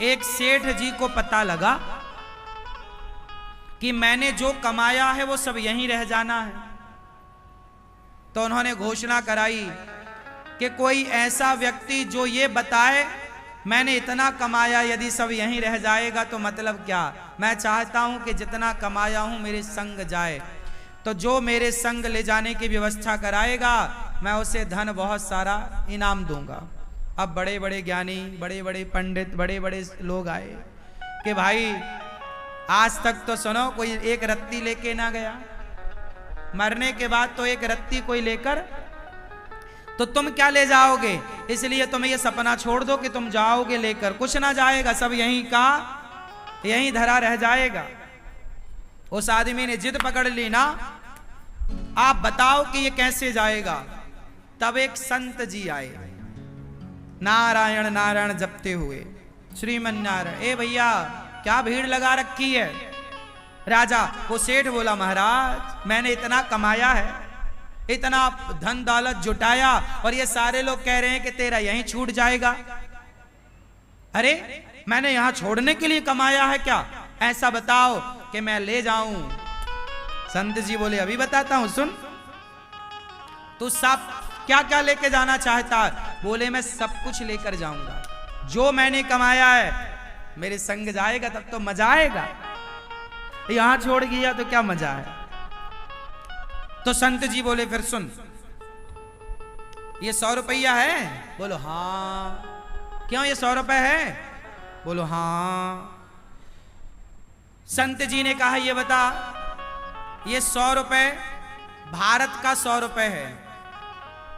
एक सेठ जी को पता लगा कि मैंने जो कमाया है वो सब यहीं रह जाना है, तो उन्होंने घोषणा कराई कि कोई ऐसा व्यक्ति जो ये बताए मैंने इतना कमाया यदि सब यहीं रह जाएगा तो मतलब क्या। मैं चाहता हूं कि जितना कमाया हूं मेरे संग जाए, तो जो मेरे संग ले जाने की व्यवस्था कराएगा मैं उसे धन बहुत सारा इनाम दूंगा। अब बड़े बड़े ज्ञानी, बड़े बड़े पंडित, बड़े बड़े लोग आए कि भाई आज तक तो सुनो कोई एक रत्ती लेके ना गया, मरने के बाद तो एक रत्ती कोई लेकर, तो तुम क्या ले जाओगे, इसलिए तुम ये सपना छोड़ दो कि तुम जाओगे लेकर, कुछ ना जाएगा, सब यहीं का यहीं धरा रह जाएगा। उस आदमी ने जिद पकड़ ली ना, आप बताओ कि ये कैसे जाएगा। तब एक संत जी आए नारायण नारायण जपते हुए, श्रीमन नारायण। ए भैया क्या भीड़ लगा रखी है। राजा वो सेठ बोला महाराज मैंने इतना कमाया है, इतना धन दौलत जुटाया और ये सारे लोग कह रहे हैं कि तेरा यहीं छूट जाएगा। अरे मैंने यहां छोड़ने के लिए कमाया है क्या, ऐसा बताओ कि मैं ले जाऊं। संत जी बोले अभी बताता हूं सुन। तू सब क्या क्या लेके जाना चाहता है। बोले मैं सब कुछ लेकर जाऊंगा, जो मैंने कमाया है मेरे संग जाएगा तब तो मजा आएगा, यहां छोड़ गया तो क्या मजा है। तो संत जी बोले फिर सुन, ये 100 रुपया है। बोलो हाँ। क्यों ये 100 रुपए है। बोलो हाँ। संत जी ने कहा ये बता, ये 100 रुपए भारत का 100 रुपए है,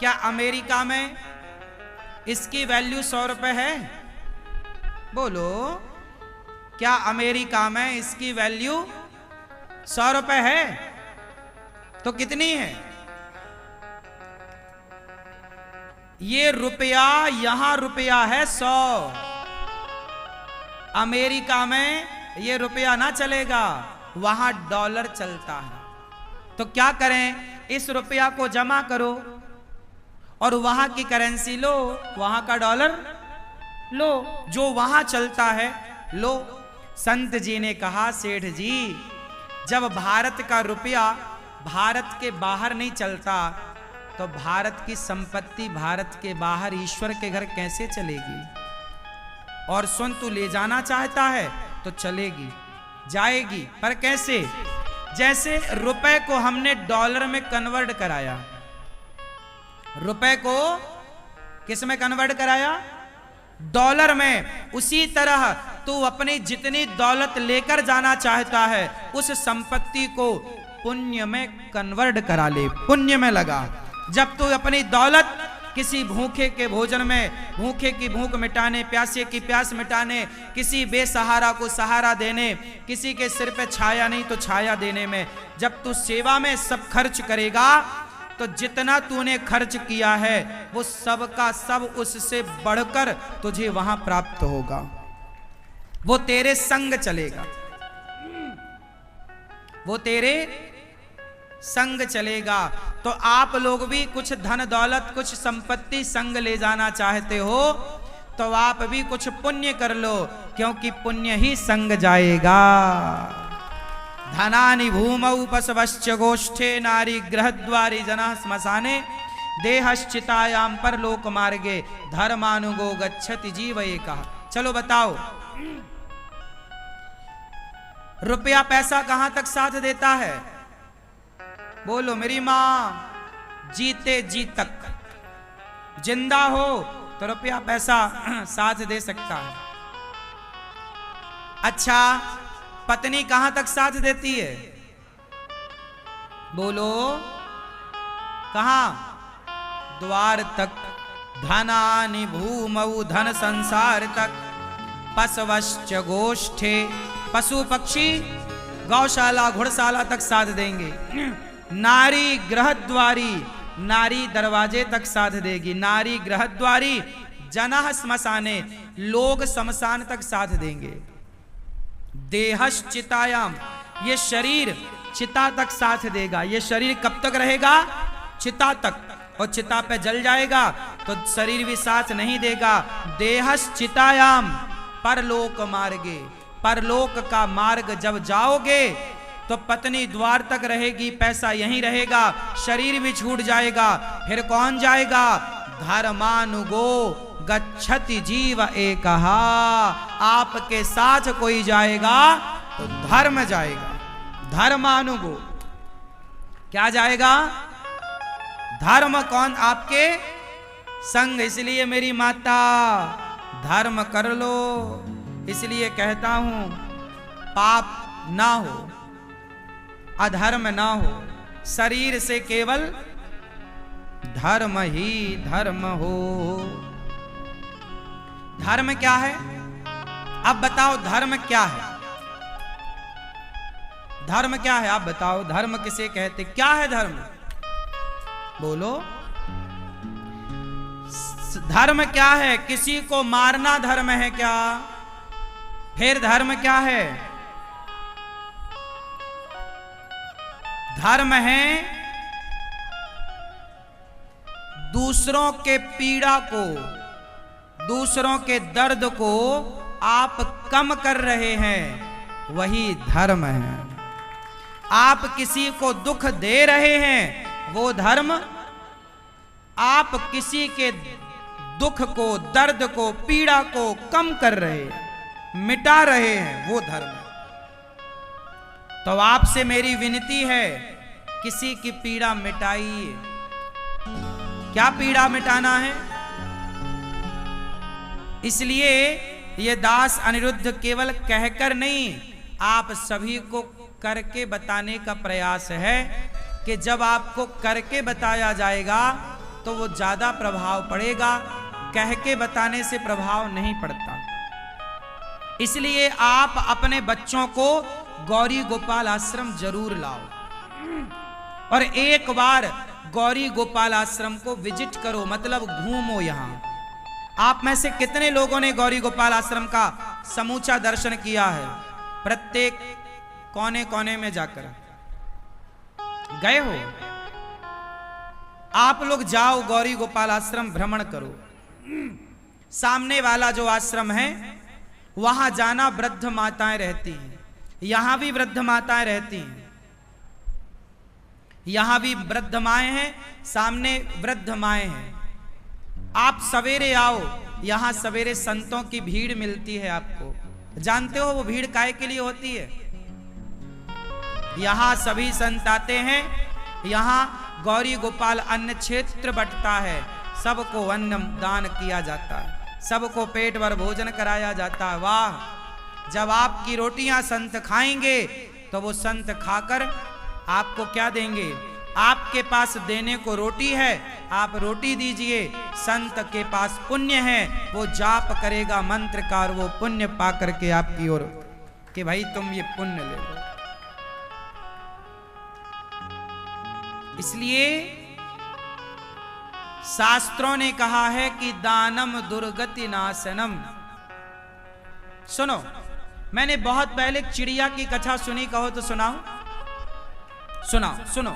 क्या अमेरिका में इसकी वैल्यू 100 रुपए है। बोलो क्या अमेरिका में इसकी वैल्यू 100 रुपए है, तो कितनी है। ये रुपया यहां रुपया है 100, अमेरिका में ये रुपया ना चलेगा, वहां डॉलर चलता है। तो क्या करें, इस रुपया को जमा करो और वहां की करेंसी लो, वहां का डॉलर लो, जो वहां चलता है लो। संत जी ने कहा सेठ जी जब भारत का रुपया भारत के बाहर नहीं चलता तो भारत की संपत्ति भारत के बाहर ईश्वर के घर कैसे चलेगी। और सुन तू ले जाना चाहता है तो चलेगी जाएगी, पर कैसे। जैसे रुपए को हमने डॉलर में कन्वर्ट कराया, रुपए को किस में कन्वर्ट कराया, डॉलर में, उसी तरह तू अपनी जितनी दौलत लेकर जाना चाहता है उस संपत्ति को पुण्य में कन्वर्ट करा ले, पुण्य में लगा। जब तू अपनी दौलत किसी भूखे के भोजन में, भूखे की भूख मिटाने, प्यासे की प्यास मिटाने, किसी बेसहारा को सहारा देने, किसी के सिर पे छाया नहीं तो छाया देने में, जब तू सेवा में सब खर्च करेगा तो जितना तूने खर्च किया है वो सब का सब उससे बढ़कर तुझे वहां प्राप्त होगा, वो तेरे संग चलेगा, वो तेरे संग चलेगा। तो आप लोग भी कुछ धन दौलत, कुछ संपत्ति संग ले जाना चाहते हो तो आप भी कुछ पुण्य कर लो, क्योंकि पुण्य ही संग जाएगा। धनानि भूमौ पशवश्च गोष्ठे नारी गृहद्वारी जनः श्मशाने देहश्चितायाम परलोक मार्गे धर्मानुगो गच्छति जीव एकः। चलो बताओ रुपया पैसा कहां तक साथ देता है। बोलो मेरी मां जीते जी तक, जिंदा हो तो रुपया पैसा साथ दे सकता है। अच्छा पत्नी कहां तक साथ देती है। बोलो कहां, द्वार तक। धनानि भूमौ धन संसार तक, पशवश्च गोष्ठे, पशु पक्षी गौशाला घुड़शाला तक साथ देंगे। नारी गृहद्वारी, नारी दरवाजे तक साथ देगी। नारी गृहद्वारी जनः श्मशाने, लोग शमशान तक साथ देंगे। देहश्चितायाम, ये शरीर चिता तक साथ देगा। ये शरीर कब तक रहेगा, चिता तक, और चिता पे जल जाएगा तो शरीर भी साथ नहीं देगा। देहश्चितायाम, परलोक मार्गे। परलोक का मार्ग जब जाओगे तो पत्नी द्वार तक रहेगी, पैसा यहीं रहेगा, शरीर भी छूट जाएगा। फिर कौन जाएगा? धर्मानुगो गच्छति जीव एकहा। आपके साथ कोई जाएगा तो धर्म जाएगा। धर्मानुगो क्या जाएगा? धर्म। कौन? आपके संग। इसलिए मेरी माता धर्म कर लो। इसलिए कहता हूं पाप ना हो, अधर्म ना हो, शरीर से केवल धर्म ही धर्म हो। धर्म क्या है? अब बताओ धर्म क्या है? धर्म क्या है? आप बताओ धर्म किसे कहते? क्या है धर्म? बोलो। धर्म क्या है? किसी को मारना धर्म है क्या? फिर धर्म क्या है? धर्म है दूसरों के पीड़ा को, दूसरों के दर्द को आप कम कर रहे हैं, वही धर्म है। आप किसी को दुख दे रहे हैं, वो धर्म। आप किसी के दुख को, दर्द को, पीड़ा को कम कर रहे हैं, मिटा रहे हैं, वो धर्म है। तो आपसे मेरी विनती है, किसी की पीड़ा मिटाइए। क्या पीड़ा मिटाना है? इसलिए ये दास अनिरुद्ध केवल कहकर नहीं, आप सभी को करके बताने का प्रयास है कि जब आपको करके बताया जाएगा तो वो ज्यादा प्रभाव पड़ेगा, कह के बताने से प्रभाव नहीं पड़ता। इसलिए आप अपने बच्चों को गौरी गोपाल आश्रम जरूर लाओ और एक बार गौरी गोपाल आश्रम को विजिट करो, मतलब घूमो। यहां आप में से कितने लोगों ने गौरी गोपाल आश्रम का समूचा दर्शन किया है? प्रत्येक कोने कोने में जाकर गए हो? आप लोग जाओ, गौरी गोपाल आश्रम भ्रमण करो। सामने वाला जो आश्रम है वहां जाना, वृद्ध माताएं रहती हैं। यहां भी वृद्ध माताएं रहती हैं, यहां भी वृद्ध माएं हैं, सामने वृद्ध माएं हैं। आप सवेरे आओ, यहां सवेरे संतों की भीड़ मिलती है आपको। जानते हो वो भीड़ काहे के लिए होती है? यहां सभी संत आते हैं, यहां गौरी गोपाल अन्न क्षेत्र बंटता है, सबको अन्न दान किया जाता है, सबको पेट भर भोजन कराया जाता है। वाह! जब आपकी रोटियां संत खाएंगे तो वो संत खाकर आपको क्या देंगे? आपके पास देने को रोटी है, आप रोटी दीजिए। संत के पास पुण्य है, वो जाप करेगा मंत्र का और वो पुण्य पा करके आपकी ओर कि भाई तुम ये पुण्य ले लो। इसलिए शास्त्रों ने कहा है कि दानम दुर्गति नाशनम। सुनो, मैंने बहुत पहले एक चिड़िया की कथा सुनी, कहो तो सुनाओ। सुनाओ, सुनो।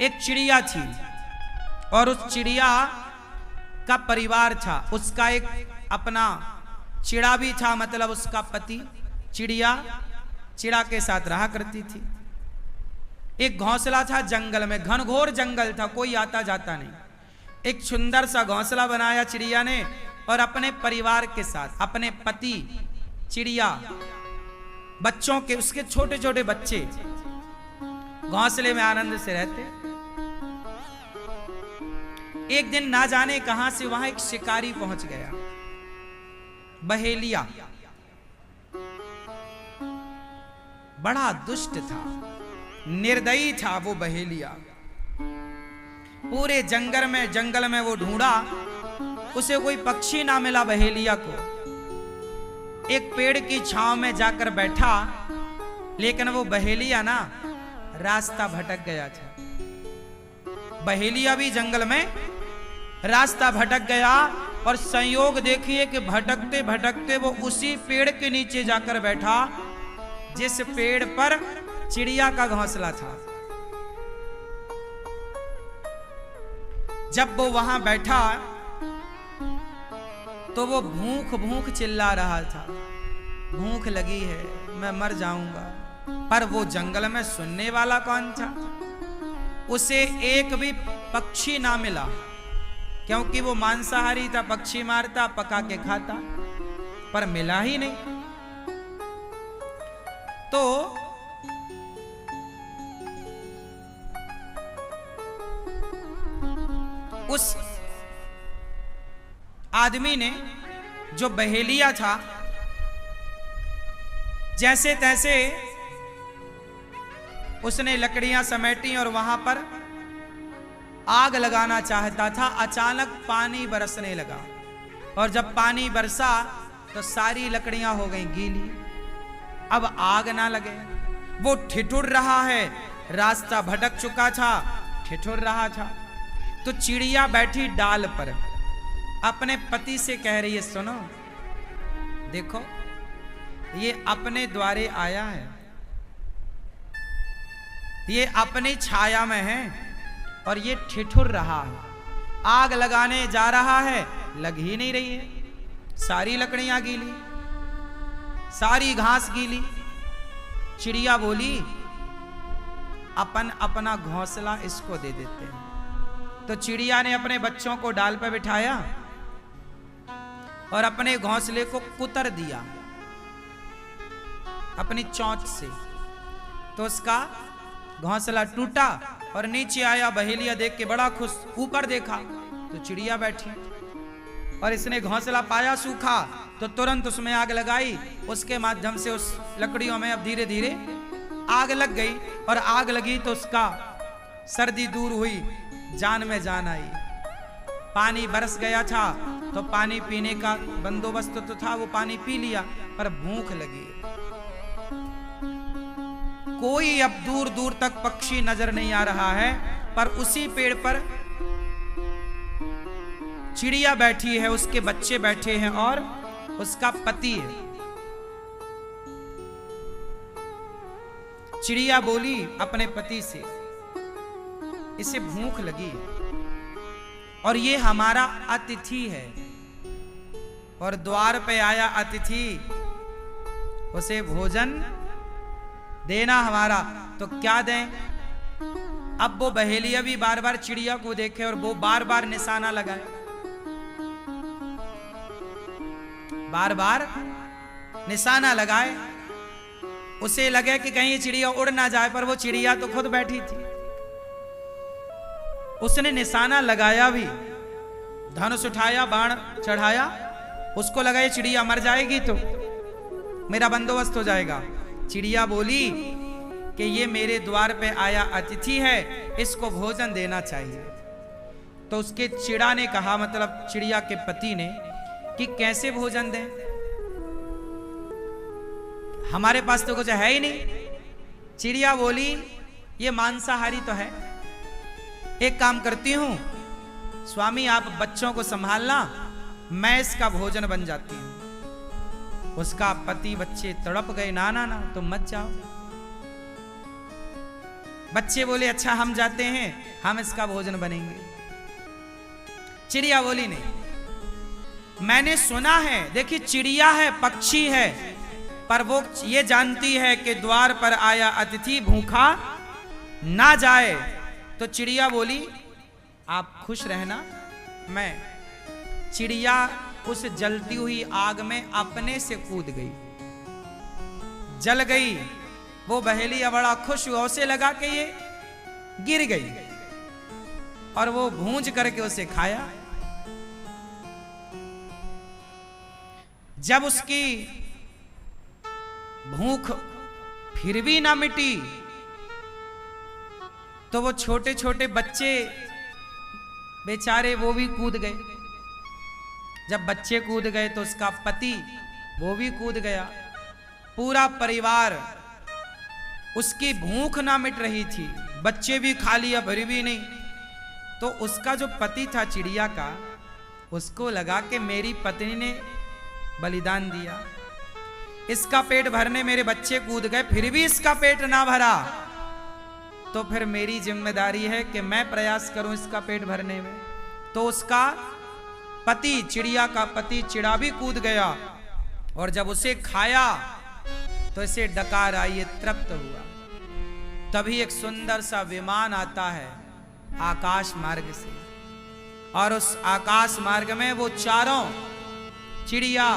एक चिड़िया थी और उस चिड़िया का परिवार था, उसका एक अपना चिड़ा भी था, मतलब उसका पति। चिड़िया चिड़ा के साथ रहा करती थी। एक घोंसला था जंगल में, घनघोर जंगल था, कोई आता जाता नहीं। एक सुंदर सा घोंसला बनाया चिड़िया ने और अपने परिवार के साथ, अपने पति, चिड़िया, बच्चों के, उसके छोटे छोटे बच्चे घोंसले में आनंद से रहते। एक दिन ना जाने कहां से वहां एक शिकारी पहुंच गया, बहेलिया। बड़ा दुष्ट था, निर्दयी था वो बहेलिया। पूरे जंगल में वो ढूंढा, उसे कोई पक्षी ना मिला बहेलिया को। एक पेड़ की छांव में जाकर बैठा, लेकिन वो बहेलिया ना रास्ता भटक गया था। बहेलिया भी जंगल में रास्ता भटक गया और संयोग देखिए कि भटकते भटकते वो उसी पेड़ के नीचे जाकर बैठा जिस पेड़ पर चिड़िया का घोंसला था। जब वो वहां बैठा तो वो भूख भूख चिल्ला रहा था, भूख लगी है, मैं मर जाऊंगा। पर वो जंगल में सुनने वाला कौन था? उसे एक भी पक्षी ना मिला, क्योंकि वो मांसाहारी था, पक्षी मारता, पका के खाता, पर मिला ही नहीं। तो उस आदमी ने, जो बहेलिया था, जैसे तैसे उसने लकड़ियां समेटी और वहां पर आग लगाना चाहता था। अचानक पानी बरसने लगा, और जब पानी बरसा तो सारी लकड़ियां हो गईं गीली। अब आग ना लगे, वो ठिठुर रहा है, रास्ता भटक चुका था, ठिठुर रहा था। तो चिड़िया बैठी डाल पर अपने पति से कह रही है, सुनो, देखो ये अपने द्वारे आया है, ये अपनी छाया में है, और ये ठिठुर रहा है, आग लगाने जा रहा है, लग ही नहीं रही है, सारी लकड़ियां गीली, सारी घास गीली। चिड़िया बोली, अपन अपना घोंसला इसको दे देते हैं। तो चिड़िया ने अपने बच्चों को डाल पर बिठाया और अपने घोंसले को कुतर दिया अपनी चोंच से, तो उसका घोंसला टूटा और नीचे आया। बहेलिया देख के बड़ा खुश, ऊपर देखा तो चिड़िया बैठी, और इसने घोंसला पाया सूखा, तो तुरंत उसमें आग लगाई। उसके माध्यम से उस लकड़ियों में अब धीरे धीरे आग लग गई, और आग लगी तो उसका सर्दी दूर हुई, जान में जान आई। पानी बरस गया था, तो पानी पीने का बंदोबस्त तो था, वो पानी पी लिया, पर भूख लगी। कोई अब दूर दूर तक पक्षी नजर नहीं आ रहा है, पर उसी पेड़ पर चिड़िया बैठी है, उसके बच्चे बैठे हैं और उसका पति है। चिड़िया बोली अपने पति से, इसे भूख लगी है और ये हमारा अतिथि है, और द्वार पे आया अतिथि, उसे भोजन देना हमारा, तो क्या दें? अब वो बहेलिया भी बार बार चिड़िया को देखे और वो बार बार निशाना लगाए, बार बार निशाना लगाए। उसे लगे कि कहीं चिड़िया उड़ ना जाए, पर वो चिड़िया तो खुद बैठी थी। उसने निशाना लगाया भी, धनुष उठाया, बाण चढ़ाया, उसको लगा ये चिड़िया मर जाएगी तो मेरा बंदोबस्त हो जाएगा। चिड़िया बोली कि ये मेरे द्वार पे आया अतिथि है, इसको भोजन देना चाहिए। तो उसके चिड़ा ने कहा, मतलब चिड़िया के पति ने, कि कैसे भोजन दें, हमारे पास तो कुछ है ही नहीं। चिड़िया बोली, ये मांसाहारी तो है, एक काम करती हूं, स्वामी आप बच्चों को संभालना, मैं इसका भोजन बन जाती हूं। उसका पति बच्चे तड़प गए, ना ना ना तुम मत जाओ। बच्चे बोले, अच्छा हम जाते हैं, हम इसका भोजन बनेंगे। चिड़िया बोली, नहीं, मैंने सुना है, देखिए चिड़िया है, पक्षी है, पर वो ये जानती है कि द्वार पर आया अतिथि भूखा ना जाए। तो चिड़िया बोली, आप खुश रहना। मैं चिड़िया उस जलती हुई आग में अपने से कूद गई, जल गई। वो बहेलिया बड़ा खुश हुआ, उसे लगा कि ये गिर गई, और वो भूंज करके उसे खाया। जब उसकी भूख फिर भी ना मिटी, तो वो छोटे छोटे बच्चे बेचारे वो भी कूद गए। जब बच्चे कूद गए तो उसका पति वो भी कूद गया। पूरा परिवार, उसकी भूख ना मिट रही थी, बच्चे भी खा लिया, भरी भी नहीं। तो उसका जो पति था चिड़िया का, उसको लगा कि मेरी पत्नी ने बलिदान दिया, इसका पेट भरने मेरे बच्चे कूद गए, फिर भी इसका पेट ना भरा, तो फिर मेरी जिम्मेदारी है कि मैं प्रयास करूं इसका पेट भरने में। तो उसका पति, चिड़िया का पति चिड़ा भी कूद गया और जब उसे खाया तो इसे डकार आई, ये तृप्त हुआ। तभी एक सुंदर सा विमान आता है आकाश मार्ग से, और उस आकाश मार्ग में वो चारों, चिड़िया,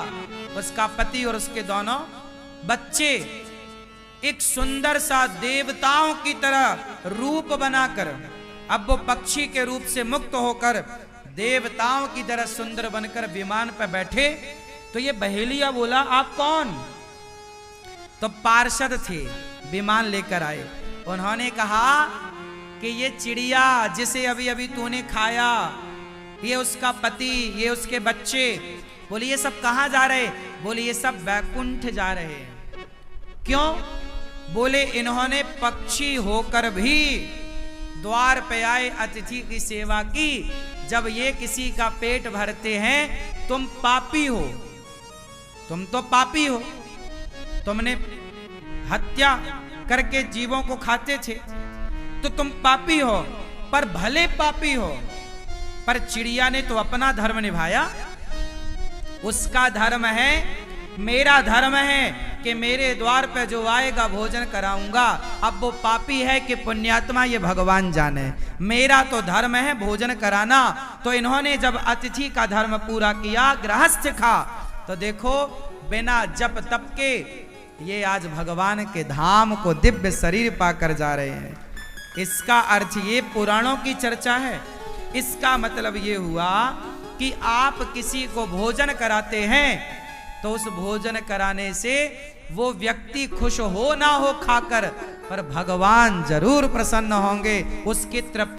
उसका पति और उसके दोनों बच्चे, एक सुंदर सा देवताओं की तरह रूप बनाकर, अब वो पक्षी के रूप से मुक्त होकर देवताओं की तरह सुंदर बनकर विमान पर बैठे। तो ये बहेलिया बोला, आप कौन? तो पार्षद थे, विमान लेकर आए। उन्होंने कहा कि ये चिड़िया जिसे अभी अभी तूने खाया, ये उसका पति, ये उसके बच्चे। बोले ये सब कहां जा रहे? बोले ये सब वैकुंठ जा रहे हैं। क्यों? बोले इन्होंने पक्षी होकर भी द्वार पे आए, अतिथि की सेवा की। जब ये किसी का पेट भरते हैं, तुम पापी हो, तुम तो पापी हो, तुमने हत्या करके जीवों को खाते थे तो तुम पापी हो, पर भले पापी हो। पर चिड़िया ने तो अपना धर्म निभाया, उसका धर्म है, मेरा धर्म है कि मेरे द्वार पे जो आएगा भोजन कराऊंगा। अब वो पापी है कि पुण्यात्मा ये भगवान जाने, मेरा तो धर्म है भोजन कराना। तो इन्होंने जब अतिथि का धर्म पूरा किया, गृहस्थ खा, तो देखो बिना जप तप के ये आज भगवान के धाम को दिव्य शरीर पाकर जा रहे हैं। इसका अर्थ ये पुराणों की चर्चा है। इसका मतलब ये हुआ कि आप किसी को भोजन कराते हैं तो उस भोजन कराने से वो व्यक्ति खुश हो ना हो खाकर, पर भगवान जरूर प्रसन्न होंगे, उसकी तृप्ति